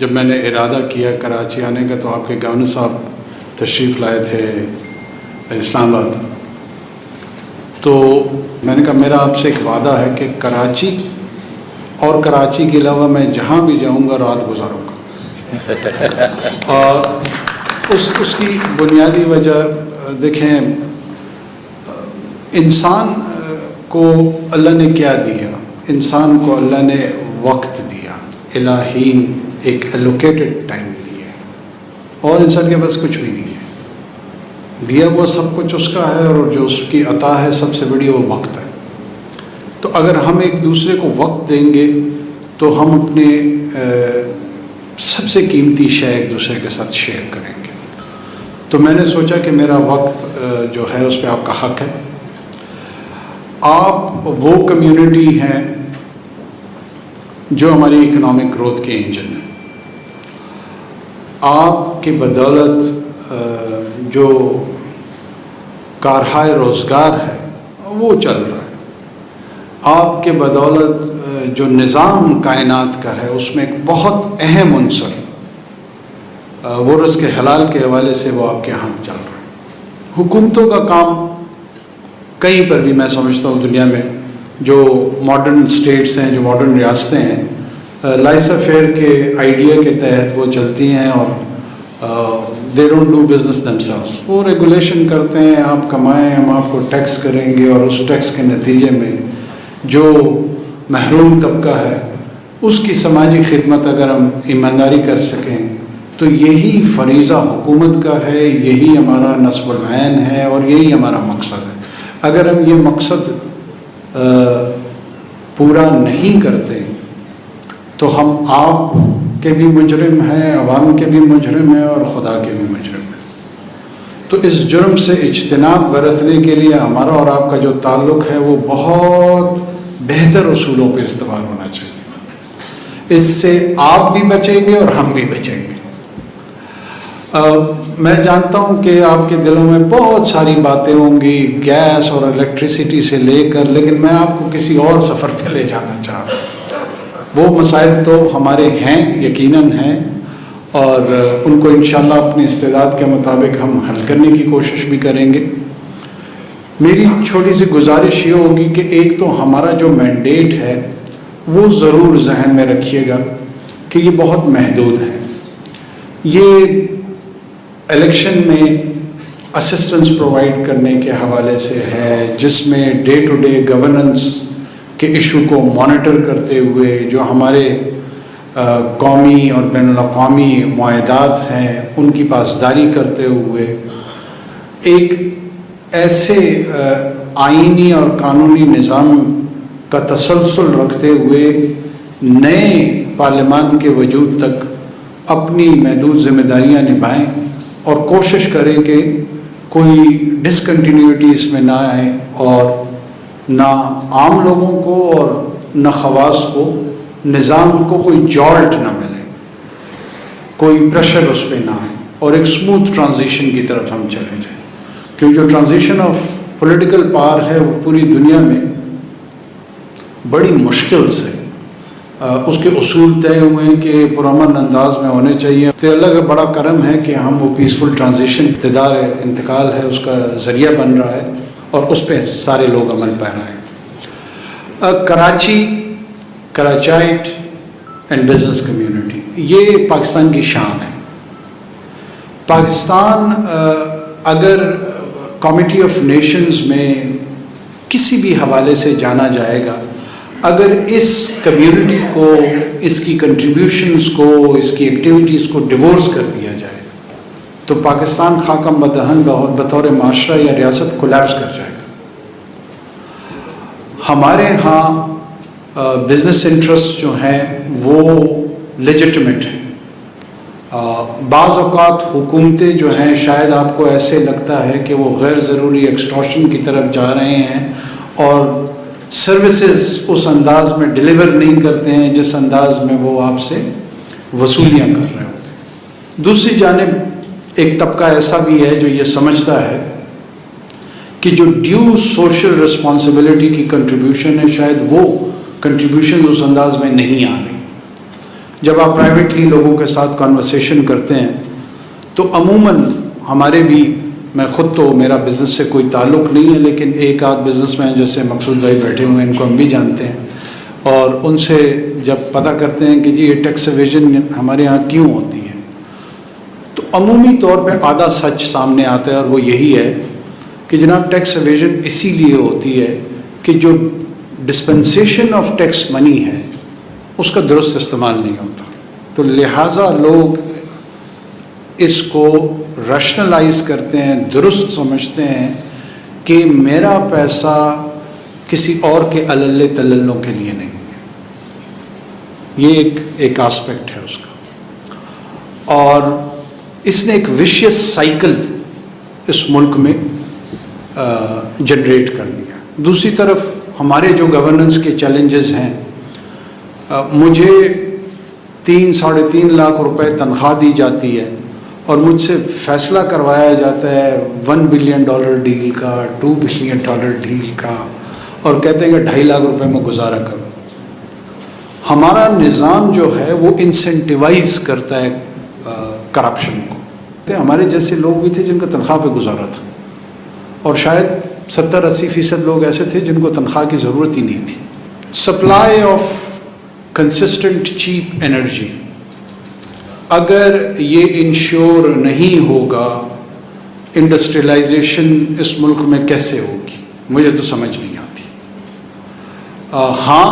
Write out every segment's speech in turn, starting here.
جب میں نے ارادہ کیا کراچی آنے کا تو آپ کے گورنر صاحب تشریف لائے تھے اسلام آباد، تو میں نے کہا میرا آپ سے ایک وعدہ ہے کہ کراچی اور کراچی کے علاوہ میں جہاں بھی جاؤں گا رات گزاروں گا۔ اور اس کی بنیادی وجہ دیکھیں، انسان کو اللہ نے کیا دیا؟ انسان کو اللہ نے وقت دیا، الہین ایک ایلوکیٹڈ ٹائم دیا، اور انسان کے پاس کچھ بھی نہیں ہے، دیا ہوا سب کچھ اس کا ہے، اور جو اس کی عطا ہے سب سے بڑی وہ وقت ہے۔ تو اگر ہم ایک دوسرے کو وقت دیں گے تو ہم اپنے سب سے قیمتی شے ایک دوسرے کے ساتھ شیئر کریں گے۔ تو میں نے سوچا کہ میرا وقت جو ہے اس پہ آپ کا حق ہے۔ آپ وہ کمیونٹی ہیں جو ہماری اکنامک گروتھ کے انجن ہے۔ آپ کی بدولت جو کارہائے روزگار ہے وہ چل رہا ہے، آپ کے بدولت جو نظام کائنات کا ہے اس میں ایک بہت اہم عنصر وہ رزق حلال کے حوالے سے وہ آپ کے ہاتھ چل رہا ہے۔ حکومتوں کا کام کہیں پر بھی میں سمجھتا ہوں دنیا میں جو ماڈرن اسٹیٹس ہیں، جو ماڈرن ریاستیں ہیں، لائسا فیئر کے آئیڈیا کے تحت وہ چلتی ہیں، اور they don't do business themselves۔ وہ ریگولیشن کرتے ہیں، آپ کمائیں ہم آپ کو ٹیکس کریں گے، اور اس ٹیکس کے نتیجے میں جو محروم طبقہ ہے اس کی سماجی خدمت اگر ہم ایمانداری کر سکیں تو یہی فریضہ حکومت کا ہے، یہی ہمارا نصب العین ہے، اور یہی ہمارا مقصد ہے۔ اگر ہم یہ مقصد پورا نہیں کرتے تو ہم آپ کے بھی مجرم ہیں، عوام کے بھی مجرم ہیں، اور خدا کے بھی مجرم ہیں۔ تو اس جرم سے اجتناب برتنے کے لیے ہمارا اور آپ کا جو تعلق ہے وہ بہت بہتر اصولوں پہ استوار ہونا چاہیے۔ اس سے آپ بھی بچیں گے اور ہم بھی بچیں گے۔ میں جانتا ہوں کہ آپ کے دلوں میں بہت ساری باتیں ہوں گی گیس اور الیکٹریسٹی سے لے کر، لیکن میں آپ کو کسی اور سفر پہ لے جانا چاہ رہا ہوں۔ وہ مسائل تو ہمارے ہیں، یقیناً ہیں، اور ان کو انشاءاللہ اپنی استعداد کے مطابق ہم حل کرنے کی کوشش بھی کریں گے۔ میری چھوٹی سی گزارش یہ ہوگی کہ ایک تو ہمارا جو مینڈیٹ ہے وہ ضرور ذہن میں رکھیے گا کہ یہ بہت محدود ہے۔ یہ الیکشن میں اسسٹنس پرووائڈ کرنے کے حوالے سے ہے، جس میں ڈے ٹو ڈے گورننس کے ایشو کو مانیٹر کرتے ہوئے جو ہمارے قومی اور بین الاقوامی معاہدات ہیں ان کی پاسداری کرتے ہوئے ایک ایسے آئینی اور قانونی نظام کا تسلسل رکھتے ہوئے نئے پارلیمان کے وجود تک اپنی محدود ذمہ داریاں نبھائیں، اور کوشش کریں کہ کوئی ڈسکنٹینیوٹی اس میں نہ آئے، اور نہ عام لوگوں کو اور نہ خواص کو، نظام کو کوئی جالٹ نہ ملے، کوئی پریشر اس پہ نہ آئے، اور ایک اسموتھ ٹرانزیشن کی طرف ہم چلے جائیں۔ کیونکہ جو ٹرانزیشن آف پولیٹیکل پاور ہے وہ پوری دنیا میں بڑی مشکل سے اس کے اصول طے ہوئے ہیں کہ پرامن انداز میں ہونے چاہیے۔ تو اللہ کا بڑا کرم ہے کہ ہم وہ پیسفل ٹرانزیشن اقتدار انتقال ہے اس کا ذریعہ بن رہا ہے، اور اس پہ سارے لوگ عمل پیرا ہیں۔ کراچی، کراچائٹ اینڈ بزنس کمیونٹی، یہ پاکستان کی شان ہے۔ پاکستان اگر کمیٹی آف نیشنز میں کسی بھی حوالے سے جانا جائے گا، اگر اس کمیونٹی کو، اس کی کنٹریبیوشنز کو، اس کی ایکٹیویٹیز کو ڈیورس کر دیا جائے تو پاکستان خاکم بدہن بطور معاشرہ یا ریاست کولیپس کر جائے گا۔ ہمارے ہاں بزنس انٹرسٹ جو ہیں وہ لیجٹمیٹ ہیں۔ بعض اوقات حکومتیں جو ہیں شاید آپ کو ایسے لگتا ہے کہ وہ غیر ضروری ایکسٹورشن کی طرف جا رہے ہیں اور سروسز اس انداز میں ڈیلیور نہیں کرتے ہیں جس انداز میں وہ آپ سے وصولیاں کر رہے ہوتے ہیں۔ دوسری جانب ایک طبقہ ایسا بھی ہے جو یہ سمجھتا ہے کہ جو ڈیو سوشل رسپانسبلٹی کی کنٹریبیوشن ہے شاید وہ کنٹریبیوشن اس انداز میں نہیں آ رہی، جب آپ پرائیویٹلی لوگوں کے ساتھ کانورسیشن کرتے ہیں تو عموماً ہمارے بھی، میں خود تو میرا بزنس سے کوئی تعلق نہیں ہے، لیکن ایک آدھ بزنس مین جیسے مقصود بھائی بیٹھے ہوئے ہیں، ان کو ہم بھی جانتے ہیں، اور ان سے جب پتہ کرتے ہیں کہ جی یہ ٹیکس ایویژن ہمارے ہاں کیوں ہوتی ہے، تو عمومی طور پہ آدھا سچ سامنے آتا ہے، اور وہ یہی ہے کہ جناب ٹیکس ایویژن اسی لیے ہوتی ہے کہ جو ڈسپنسیشن آف ٹیکس منی ہے اس کا درست استعمال نہیں ہوتا، تو لہٰذا لوگ اس کو ریشنلائز کرتے ہیں، درست سمجھتے ہیں کہ میرا پیسہ کسی اور کے علل تللوں کے لیے نہیں ہے۔ یہ ایک آسپیکٹ ہے اس کا، اور اس نے ایک ویشیس سائیکل اس ملک میں جنریٹ کر دیا۔ دوسری طرف ہمارے جو گورننس کے چیلنجز ہیں، مجھے 3-3.5 لاکھ روپے تنخواہ دی جاتی ہے اور مجھ سے فیصلہ کروایا جاتا ہے $1 بلین ڈیل کا، $2 بلین ڈیل کا، اور کہتے ہیں کہ 2.5 لاکھ روپے میں گزارا کرو۔ ہمارا نظام جو ہے وہ انسینٹیوائز کرتا ہے کرپشن کو۔ ہمارے جیسے لوگ بھی تھے جن کا تنخواہ پہ گزارا تھا، اور شاید 70-80% لوگ ایسے تھے جن کو تنخواہ کی ضرورت ہی نہیں تھی۔ Supply of consistent cheap energy, اگر یہ انشور نہیں ہوگا، انڈسٹریلائزیشن اس ملک میں کیسے ہوگی؟ مجھے تو سمجھ نہیں آتی۔ ہاں،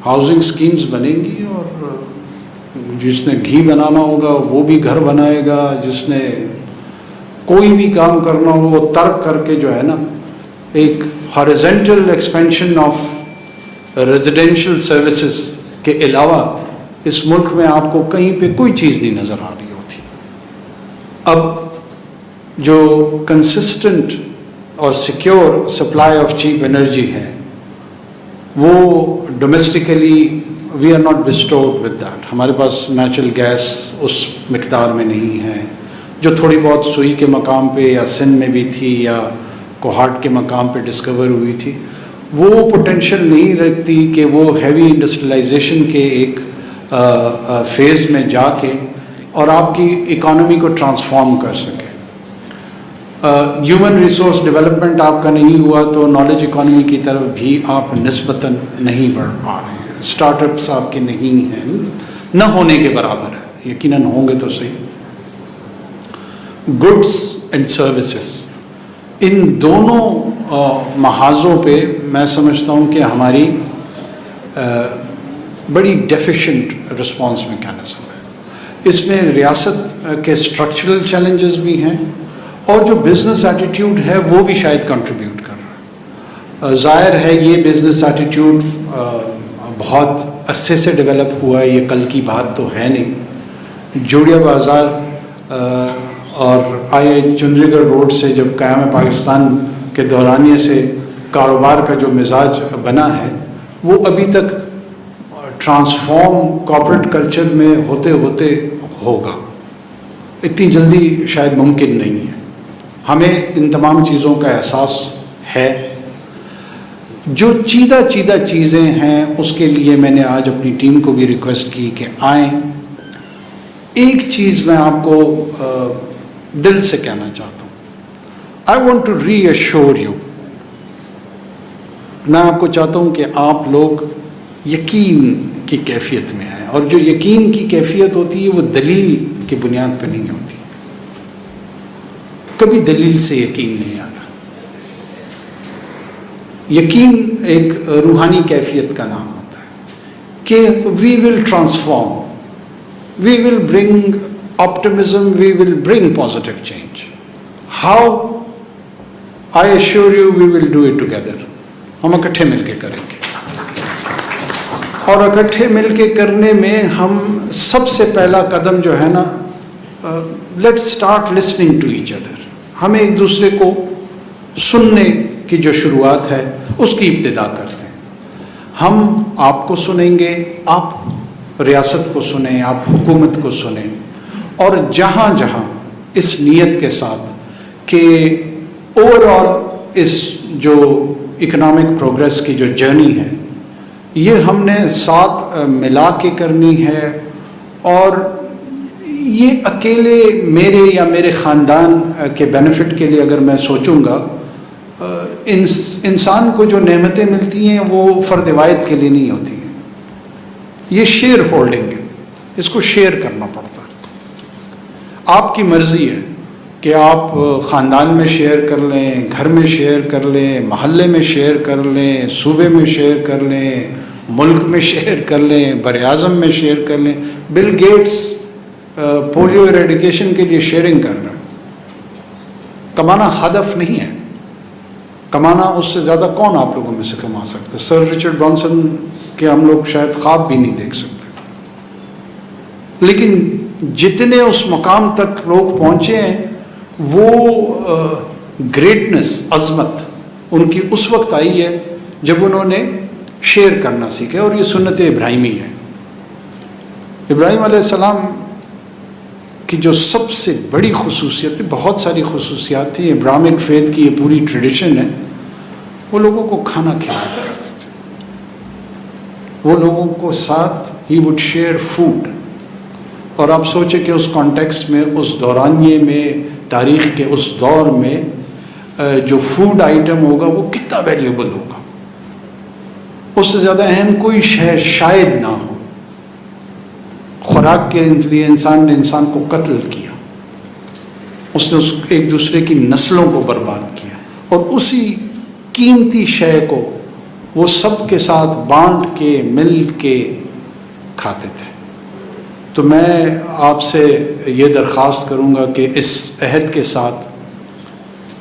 ہاؤسنگ سکیمز بنیں گی، اور جس نے گھی بنانا ہوگا وہ بھی گھر بنائے گا، جس نے کوئی بھی کام کرنا ہو وہ ترک کر کے جو ہے نا، ایک horizontal expansion of residential services کے علاوہ اس ملک میں آپ کو کہیں پہ کوئی چیز نہیں نظر آ رہی ہوتی۔ اب جو کنسسٹنٹ اور secure supply of cheap energy ہے وہ domestically we are not bothered with that. ہمارے پاس نیچرل گیس اس مقدار میں نہیں ہے، جو تھوڑی بہت سوئی کے مقام پہ یا سندھ میں بھی تھی یا کوہاٹ کے مقام پہ ڈسکور ہوئی تھی، وہ پوٹینشیل نہیں رکھتی کہ وہ ہیوی انڈسٹریلائزیشن کے ایک فیز میں جا کے اور آپ کی اکانومی کو ٹرانسفارم کر سکے۔ ہیومن ریسورس ڈیولپمنٹ آپ کا نہیں ہوا تو نالج اکانومی کی طرف بھی آپ نسبتاً نہیں بڑھ پا رہے ہیں۔ اسٹارٹ اپس آپ کے نہیں ہیں، نہ ہونے کے برابر ہے، یقیناً ہوں گے تو صحیح۔ گڈس اینڈ سروسز، ان دونوں محاذوں پہ میں سمجھتا ہوں کہ ہماری بڑی ڈیفیشینٹ رسپانس میکینزم ہے۔ اس میں ریاست کے اسٹرکچرل چیلنجز بھی ہیں، اور جو بزنس ایٹیٹیوڈ ہے وہ بھی شاید کنٹریبیوٹ کر رہا ہے۔ ظاہر ہے یہ بزنس ایٹیٹیوڈ بہت عرصے سے ڈیولپ ہوا ہے، یہ کل کی بات تو ہے نہیں۔ جوڑیا بازار اور چندری گڑھ روڈ سے جب قیام پاکستان کے دورانیے سے کاروبار کا جو مزاج بنا ہے وہ ابھی تک ٹرانسفارم کارپوریٹ کلچر میں ہوتے ہوتے ہوگا، اتنی جلدی شاید ممکن نہیں ہے۔ ہمیں ان تمام چیزوں کا احساس ہے۔ جو چیدہ چیزیں ہیں اس کے لیے میں نے آج اپنی ٹیم کو بھی ریکویسٹ کی کہ آئیں۔ ایک چیز میں آپ کو دل سے کہنا چاہتا ہوں، I want to reassure you, میں آپ کو چاہتا ہوں کہ آپ لوگ یقین کی کیفیت میں آئیں، اور جو یقین کی کیفیت ہوتی ہے وہ دلیل کی بنیاد پہ نہیں ہوتی، کبھی دلیل سے یقین نہیں آتا۔ یقین ایک روحانی کیفیت کا نام ہوتا ہے کہ we will transform, we will bring optimism, we will bring positive change. How? I assure you we will do it together. ہم اکٹھے مل کے کریں گے، اور اکٹھے مل کے کرنے میں ہم سب سے پہلا قدم جو ہے نا، let's start listening to each other. ہمیں ایک دوسرے کو سننے کی جو شروعات ہے اس کی ابتدا کرتے ہیں۔ ہم آپ کو سنیں گے، آپ ریاست کو سنیں، آپ حکومت کو سنیں، اور جہاں جہاں اس نیت کے ساتھ کہ اوور آل اس جو اکنامک پروگریس کی جو جرنی ہے یہ ہم نے ساتھ ملا کے کرنی ہے، اور یہ اکیلے میرے یا میرے خاندان کے بینیفٹ کے لیے اگر میں سوچوں گا، انسان کو جو نعمتیں ملتی ہیں وہ فرد واحد کے لیے نہیں ہوتی ہیں، یہ شیئر ہولڈنگ ہے، اس کو شیئر کرنا پڑتا ہے۔ آپ کی مرضی ہے کہ آپ خاندان میں شیئر کر لیں، گھر میں شیئر کر لیں، محلے میں شیئر کر لیں، صوبے میں شیئر کر لیں، ملک میں شیئر کر لیں، بر اعظم میں شیئر کر لیں۔ بل گیٹس پولیو ایریڈیکیشن کے لیے شیئرنگ کر رہے ہیں۔ کمانا ہدف نہیں ہے، کمانا اس سے زیادہ کون آپ لوگوں میں سے کما سکتا ہے؟ سر رچرڈ برانسن کے ہم لوگ شاید خواب بھی نہیں دیکھ سکتے، لیکن جتنے اس مقام تک لوگ پہنچے ہیں وہ گریٹنس، عظمت ان کی اس وقت آئی ہے جب انہوں نے شیئر کرنا سیکھا، اور یہ سنت ابراہیمی ہے۔ ابراہیم علیہ السلام کی جو سب سے بڑی خصوصیت ہے، بہت ساری خصوصیات تھیں، ابراہمک فیتھ کی یہ پوری ٹریڈیشن ہے، وہ لوگوں کو کھانا کھلایا کرتے تھے، وہ لوگوں کو ساتھ ہی وڈ شیئر فوڈ۔ اور آپ سوچیں کہ اس کانٹیکس میں، اس دورانیے میں، تاریخ کے اس دور میں جو فوڈ آئٹم ہوگا وہ کتنا ویلیوبل ہوگا، اس سے زیادہ اہم کوئی شے شاید نہ ہو۔ خوراک کے لیے انسان نے انسان کو قتل کیا، اس نے ایک دوسرے کی نسلوں کو برباد کیا، اور اسی قیمتی شے کو وہ سب کے ساتھ بانٹ کے مل کے کھاتے تھے۔ تو میں آپ سے یہ درخواست کروں گا کہ اس عہد کے ساتھ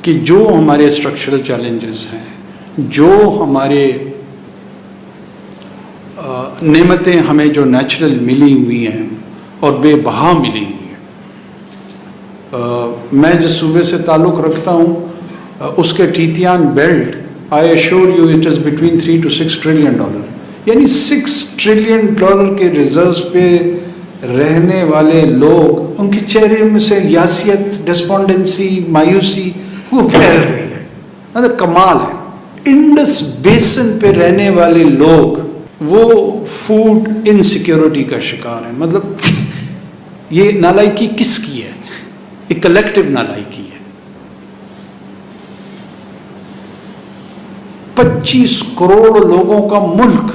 کہ جو ہمارے اسٹرکچرل چیلنجز ہیں، جو ہمارے نعمتیں ہمیں جو نیچرل ملی ہوئی ہیں اور بے بہا ملی ہوئی ہیں، میں جس صوبے سے تعلق رکھتا ہوں اس کے Tethyan belt, I assure you it is between 3 to 6 trillion dollar, یعنی 6 ٹریلین ڈالر کے ریزروز پہ رہنے والے لوگ، ان کے چہرے میں سے یاسیت، ڈسپونڈنسی، مایوسی وہ پھیل رہی ہے، مطلب کمال ہے۔ انڈس بیسن پہ رہنے والے لوگ وہ فوڈ انسیکیورٹی کا شکار ہیں۔ مطلب یہ نالائکی کس کی ہے؟ یہ کلیکٹیو نالائکی ہے۔ 25 کروڑ لوگوں کا ملک،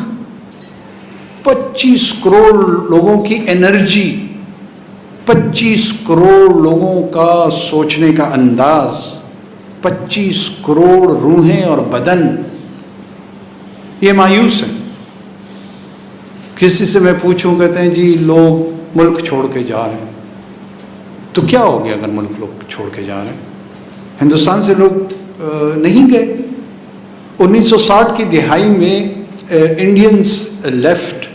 25 کروڑ لوگوں کی انرجی، 25 کروڑ لوگوں کا سوچنے کا انداز، 25 کروڑ روحیں اور بدن، یہ مایوس ہے۔ کسی سے میں پوچھوں، کہتے ہیں جی لوگ ملک چھوڑ کے جا رہے ہیں، تو کیا ہو گیا اگر ملک لوگ چھوڑ کے جا رہے ہیں؟ ہندوستان سے لوگ نہیں گئے۔ 1960 کی دہائی میں انڈینز لیفٹ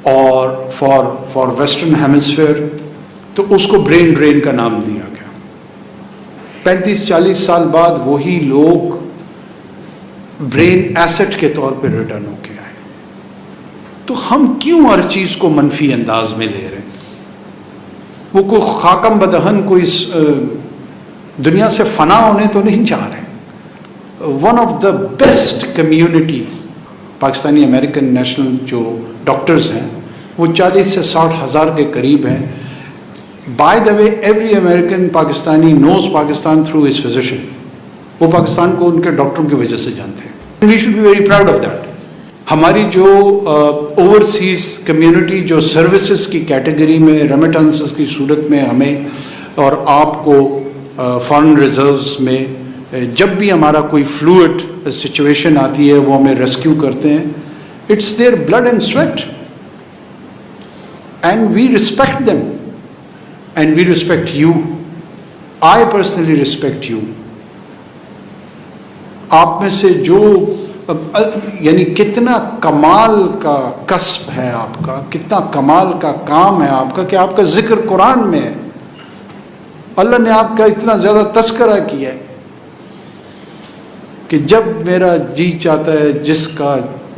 اور فار ویسٹرن ہیمسفیئر، تو اس کو برین ڈرین کا نام دیا گیا۔ 35-40 سال بعد وہی لوگ برین ایسٹ کے طور پہ ریٹرن ہو کے آئے۔ تو ہم کیوں ہر چیز کو منفی انداز میں لے رہے ہیں؟ وہ کوئی خاکم بدہن کوئی دنیا سے فنا ہونے تو نہیں چاہ رہے۔ One of the best community Pakistani American national جو ڈاکٹرز ہیں وہ 40 سے 60 ہزار کے قریب ہیں۔ By the way every American Pakistani knows Pakistan through his physician, وہ پاکستان کو ان کے ڈاکٹروں کی وجہ سے جانتے ہیں۔ We should be very proud of that. ہماری جو اوورسیز کمیونٹی جو سروسز کی کیٹیگری میں ریمیٹنسز کی صورت میں ہمیں اور آپ کو فارن ریزروز میں جب بھی ہمارا کوئی فلوئڈ سچویشن آتی ہے وہ ہمیں ریسکیو کرتے ہیں، it's their blood and sweat and we respect them and we respect you. I personally respect you. آپ میں سے جو یعنی کتنا کمال کا کسب ہے آپ کا، کتنا کمال کا کام ہے آپ کا کہ آپ کا ذکر قرآن میں ہے، اللہ نے آپ کا اتنا زیادہ تذکرہ کیا ہے کہ جب میرا جی چاہتا ہے جس کا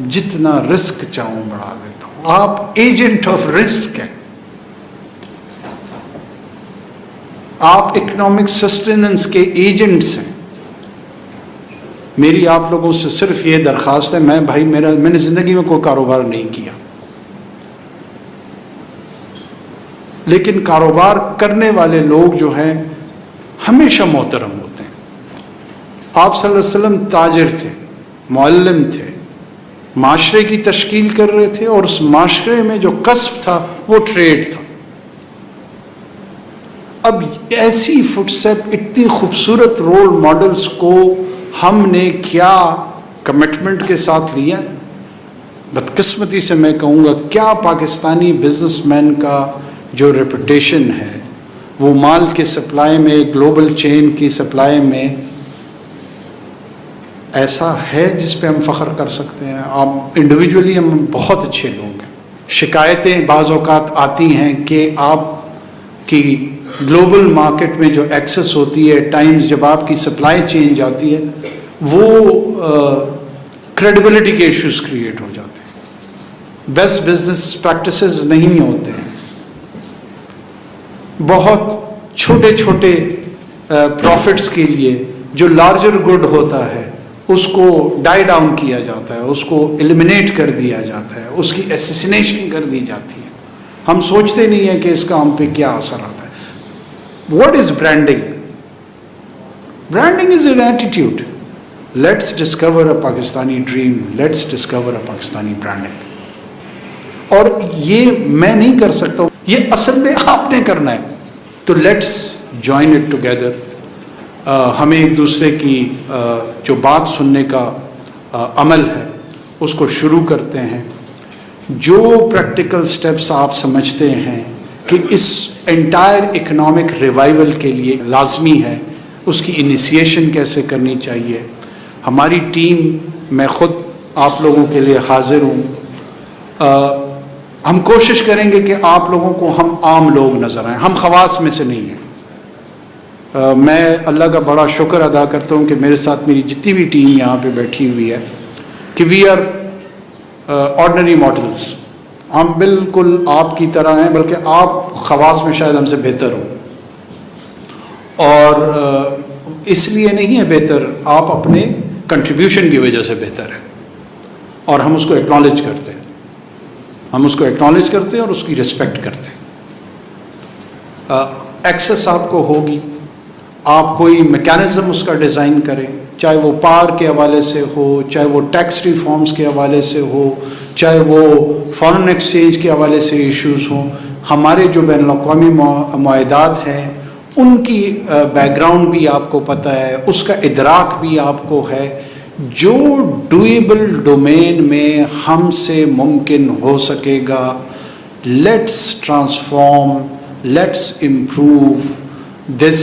جتنا رزق چاہوں بڑھا دیتا ہوں۔ آپ ایجنٹ آف رزق ہیں، آپ اکنامک سسٹیننس کے ایجنٹس ہیں۔ میری آپ لوگوں سے صرف یہ درخواست ہے، میں نے زندگی میں کوئی کاروبار نہیں کیا، لیکن کاروبار کرنے والے لوگ جو ہیں ہمیشہ محترم ہوتے ہیں۔ آپ صلی اللہ علیہ وسلم تاجر تھے، معلم تھے، معاشرے کی تشکیل کر رہے تھے، اور اس معاشرے میں جو کسب تھا وہ ٹریڈ تھا۔ اب ایسی فٹ اسٹیپ، اتنی خوبصورت رول ماڈلز کو ہم نے کیا کمٹمنٹ کے ساتھ لیا؟ بدقسمتی سے میں کہوں گا، کیا پاکستانی بزنس مین کا جو ریپوٹیشن ہے وہ مال کے سپلائی میں، گلوبل چین کی سپلائی میں ایسا ہے جس پہ ہم فخر کر سکتے ہیں؟ آپ انڈیویجولی ہم بہت اچھے لوگ ہیں، شکایتیں بعض اوقات آتی ہیں کہ آپ کی گلوبل مارکیٹ میں جو ایکسس ہوتی ہے، ٹائمز جب آپ کی سپلائی چین جاتی ہے، وہ کریڈیبلٹی کے ایشوز کریٹ ہو جاتے ہیں، بیسٹ بزنس پریکٹسز نہیں ہوتے ہیں، بہت چھوٹے چھوٹے پروفٹس کے لیے جو لارجر گڈ ہوتا ہے اس کو ڈائی ڈاؤن کیا جاتا ہے، اس کو ایلیمنیٹ کر دیا جاتا ہے، اس کی اسیسینیشن کر دی جاتی ہے۔ ہم سوچتے نہیں ہیں کہ اس کا ہم پہ کیا اثر آتا ہے۔ What is branding? Branding is an attitude. Let's discover a Pakistani dream, let's discover a Pakistani branding. اور یہ میں نہیں کر سکتا ہوں، یہ اصل میں آپ نے کرنا ہے، تو لیٹس جوائن اٹ ٹوگیدر۔ ہمیں ایک دوسرے کی جو بات سننے کا عمل ہے اس کو شروع کرتے ہیں۔ جو پریکٹیکل سٹیپس آپ سمجھتے ہیں کہ اس انٹائر اکنامک ریوائول کے لیے لازمی ہے، اس کی انیشیشن کیسے کرنی چاہیے، ہماری ٹیم، میں خود آپ لوگوں کے لیے حاضر ہوں۔ ہم کوشش کریں گے کہ آپ لوگوں کو ہم عام لوگ نظر آئیں، ہم خواص میں سے نہیں ہیں۔ میں اللہ کا بڑا شکر ادا کرتا ہوں کہ میرے ساتھ میری جتنی بھی ٹیم یہاں پہ بیٹھی ہوئی ہے کہ وی آر آرڈنری ماڈلس، ہم بالکل آپ کی طرح ہیں، بلکہ آپ خواص میں شاید ہم سے بہتر ہو، اور اس لیے نہیں ہے بہتر، آپ اپنے کنٹریبیوشن کی وجہ سے بہتر ہے، اور ہم اس کو ایکنالج کرتے ہیں، ہم اس کو ایکنالج کرتے ہیں اور اس کی ریسپیکٹ کرتے ہیں۔ ایکسس آپ کو ہوگی، آپ کوئی میکینزم اس کا ڈیزائن کریں، چاہے وہ پاور کے حوالے سے ہو، چاہے وہ ٹیکس ریفارمز کے حوالے سے ہو، چاہے وہ فارن ایکسچینج کے حوالے سے ایشوز ہوں۔ ہمارے جو بین الاقوامی معاہدات ہیں ان کی بیک گراؤنڈ بھی آپ کو پتہ ہے، اس کا ادراک بھی آپ کو ہے۔ جو ڈویبل ڈومین میں ہم سے ممکن ہو سکے گا، let's transform, let's improve this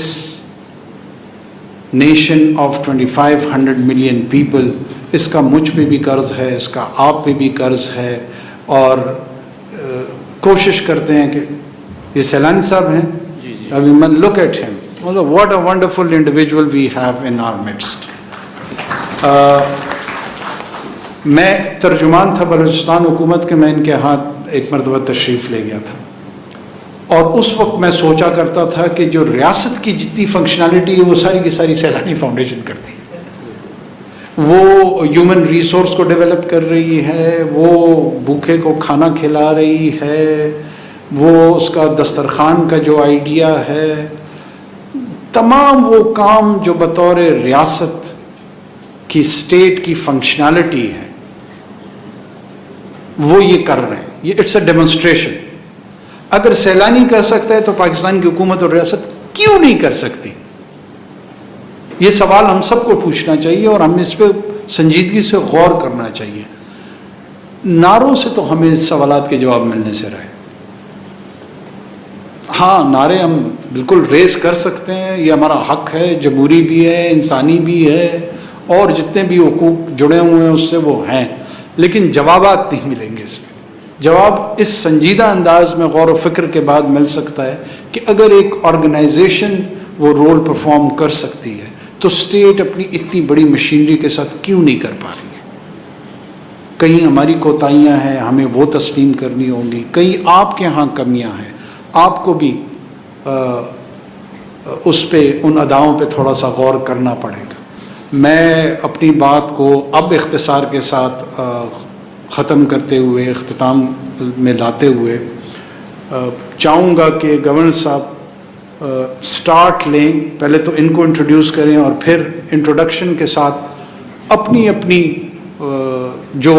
nation of 2500 million people. اس کا مجھ پہ بھی قرض ہے، اس کا آپ پہ بھی قرض ہے، اور کوشش کرتے ہیں کہ یہ سیلانی صاحب ہیں، ابھی میں look at him, what a wonderful individual we have in our midst۔ میں ترجمان تھا بلوچستان حکومت کے، میں ان کے ہاتھ ایک مرتبہ تشریف لے گیا تھا، اور اس وقت میں سوچا کرتا تھا کہ جو ریاست کی جتنی فنکشنالٹی ہے وہ ساری کی ساری سیلانی فاؤنڈیشن کرتی ہے۔ وہ ہیومن ریسورس کو ڈیولپ کر رہی ہے، وہ بھوکے کو کھانا کھلا رہی ہے، وہ اس کا دسترخوان کا جو آئیڈیا ہے، تمام وہ کام جو بطور ریاست کی اسٹیٹ کی فنکشنالٹی ہے وہ یہ کر رہے ہیں۔ یہ اٹس اے ڈیمونسٹریشن۔ اگر سیلانی کر سکتا ہے تو پاکستان کی حکومت اور ریاست کیوں نہیں کر سکتی؟ یہ سوال ہم سب کو پوچھنا چاہیے، اور ہمیں اس پہ سنجیدگی سے غور کرنا چاہیے۔ نعروں سے تو ہمیں اس سوالات کے جواب ملنے سے رہے۔ ہاں، نعرے ہم بالکل ریز کر سکتے ہیں، یہ ہمارا حق ہے، جمہوری بھی ہے، انسانی بھی ہے، اور جتنے بھی حقوق جڑے ہوئے ہیں اس سے وہ ہیں، لیکن جوابات نہیں ملیں گے۔ اس میں جواب اس سنجیدہ انداز میں غور و فکر کے بعد مل سکتا ہے کہ اگر ایک آرگنائزیشن وہ رول پرفارم کر سکتی ہے تو اسٹیٹ اپنی اتنی بڑی مشینری کے ساتھ کیوں نہیں کر پا رہی ہے؟ کہیں ہماری کوتاہیاں ہیں، ہمیں وہ تسلیم کرنی ہوں گی، کہیں آپ کے ہاں کمیاں ہیں، آپ کو بھی اس پہ، ان اداؤں پہ تھوڑا سا غور کرنا پڑے گا۔ میں اپنی بات کو اب اختصار کے ساتھ ختم کرتے ہوئے، اختتام میں لاتے ہوئے چاہوں گا کہ گورنر صاحب سٹارٹ لیں، پہلے تو ان کو انٹروڈیوس کریں اور پھر انٹروڈکشن کے ساتھ اپنی اپنی جو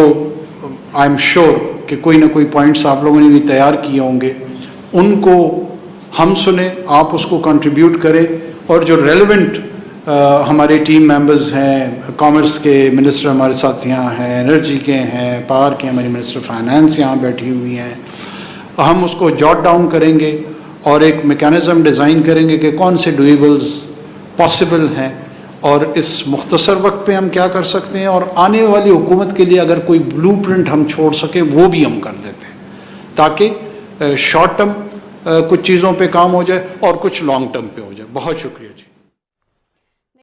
آئی ایم شیور کہ کوئی نہ کوئی پوائنٹس آپ لوگوں نے بھی تیار کیے ہوں گے، ان کو ہم سنیں، آپ اس کو کنٹریبیوٹ کریں، اور جو ریلیونٹ ہمارے ٹیم ممبرز ہیں، کامرس کے منسٹر ہمارے ساتھ یہاں ہیں، انرجی کے ہیں، پاور کے ہماری منسٹر فائنانس یہاں بیٹھی ہوئی ہیں، ہم اس کو جاٹ ڈاؤن کریں گے اور ایک میکانزم ڈیزائن کریں گے کہ کون سے ڈویبلز پاسبل ہیں اور اس مختصر وقت پہ ہم کیا کر سکتے ہیں، اور آنے والی حکومت کے لیے اگر کوئی بلو پرنٹ ہم چھوڑ سکیں وہ بھی ہم کر دیتے ہیں، تاکہ شارٹ ٹرم کچھ چیزوں پہ کام ہو جائے اور کچھ لانگ ٹرم پہ ہو جائے. بہت شکریہ جی.